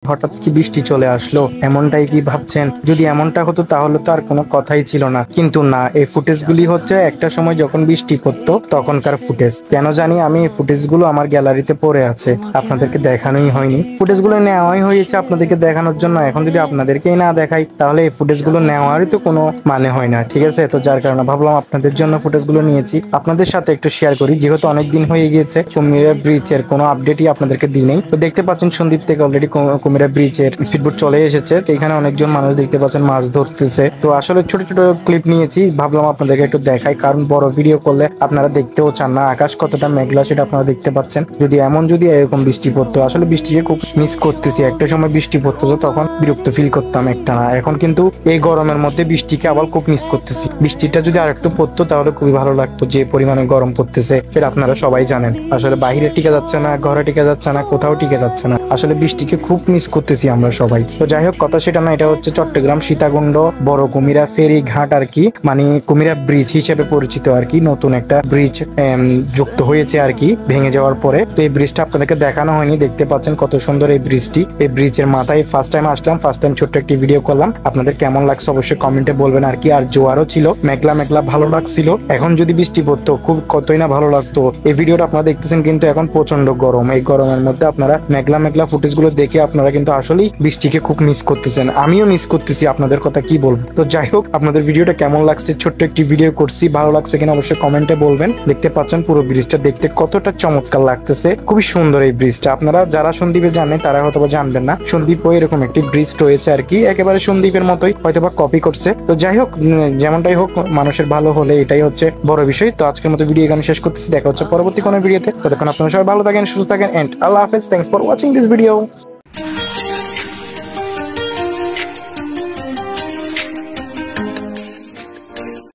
হঠাৎ কি বৃষ্টি চলে আসলো, এমনটাই কি ভাবছেন? যদি এমনটা হতো তাহলে তো আর কোনো কথাই ছিল না, কিন্তু না, এই ফুটেজগুলি হচ্ছে একটা সময় যখন বৃষ্টি পড়তো তখনকার ফুটেজ। কেন জানি আমি এই ফুটেজগুলো আমার গ্যালারিতে পড়ে আছে, আপনাদেরকে দেখানোই হয়নি। ফুটেজগুলো নেওয়াই হয়েছে আপনাদেরকে দেখানোর জন্য। এখন যদি আপনাদেরকেই না দেখাই তাহলে এই ফুটেজগুলো নেওয়ারই তো কোনো মানে হয় না, ঠিক আছে? তো যার কারণে ভাবলাম আপনাদের জন্য ফুটেজগুলো নিয়েছি, আপনাদের সাথে একটু শেয়ার করি, যেহেতু অনেকদিন হয়ে গিয়েছে কুমিরা ব্রিজের কোনো আপডেটই আপনাদেরকে দিই নেই। তো দেখতে পাচ্ছেন সন্দ্বীপ থেকে অলরেডি কুমিরা ব্রিজের স্পিডবোট চলে এসেছে। তো এখানে অনেকজন মানুষ দেখতে পাচ্ছেন মাছ ধরতেছে। তো আসলে ছোট ছোট ক্লিপ নিয়েছি, ভাবলাম আপনাদেরকে একটু দেখাই, কারণ বড় ভিডিও করলে আপনারা দেখতেও চান না। আকাশ কতটা মেঘলা সেটা আপনারা দেখতে পাচ্ছেন। যদি এরকম বৃষ্টি পড়তো, আসলে বৃষ্টিকে খুব মিস করতেছি। একটা সময় বৃষ্টি পড়তো তো তখন বিরক্ত ফিল করতাম একটা না, এখন কিন্তু এই গরমের মধ্যে বৃষ্টিকে আবার খুব মিস করতেছি। বৃষ্টিটা যদি আর একটু পড়তো তাহলে খুবই ভালো লাগতো। যে পরিমাণে গরম পড়তেছে সেটা আপনারা সবাই জানেন। আসলে বাইরে টিকে যাচ্ছে না, ঘরে টিকে যাচ্ছে না, কোথাও টিকে যাচ্ছে না। আসলে বৃষ্টিকে খুব মিস করতেছি আমরা সবাই। তো যাই হোক, কথা সেটা না, এটা হচ্ছে চট্টগ্রাম সীতাকুণ্ড বড় কুমিরা ফেরি ঘাট আর কি, মানে কুমিরা ব্রিজ হিসেবে পরিচিত আর কি। নতুন একটা ব্রিজ যুক্ত হয়েছে আর কি ভেঙে যাওয়ার পরে। তো এই ব্রিজটা আপনাদেরকে দেখানো হয়নি, দেখতে পাচ্ছেন কত সুন্দর এই ব্রিজটি। এই ব্রিজের মাথায় ফার্স্ট টাইম আসলাম, ফার্স্ট টাইম ছোট্ট একটি ভিডিও করলাম। আপনাদের কেমন লাগছে অবশ্যই কমেন্টে বলবেন আর কি। আর জোয়ারও ছিল, মেঘলা মেঘলা ভালো লাগছিল। এখন যদি বৃষ্টি পড়তো খুব কতই না ভালো লাগতো। এই ভিডিওটা আপনারা দেখতেছেন কিন্তু এখন প্রচন্ড গরম। এই গরমের মধ্যে আপনারা মেঘলা মেঘলা ফুটেজ গুলো দেখে আপনারা কিন্তু আসলেই বৃষ্টিকে খুব মিস করতেছেন। আমিও মিস করতেছি, আপনাদের কথা কি বলবো। তো যাই হোক, আপনাদের ভিডিওটা কেমন লাগছে, ছোট্ট একটি ভিডিও করছি, ভালো লাগছে কিনা অবশ্যই কমেন্টে বলবেন। দেখতে পাচ্ছেন পুরো ব্রিজটা দেখতে কতটা চমৎকার লাগতেছে, খুবই সুন্দর এই ব্রিজটা। আপনারা যারা সন্দ্বীপে জানেন তারা হয়তো জানবেন না, সন্দ্বীপও এরকম একটি ব্রিজ রয়েছে আর কি, একেবারে সন্দ্বীপের মতোই হয়তোবা কপি করছে। তো যাই হোক, যেমনটাই হোক, মানুষের ভালো হলে এটাই হচ্ছে বড় বিষয়। তো আজকের মতো ভিডিও এখানে শেষ করতেছি, দেখা হচ্ছে পরবর্তী কোনো ভিডিওতে। ততক্ষণ আপনারা সবাই ভালো থাকেন, সুস্থ থাকেন, এন্ড আল্লাহ হাফেজ। Thanks for watching this video.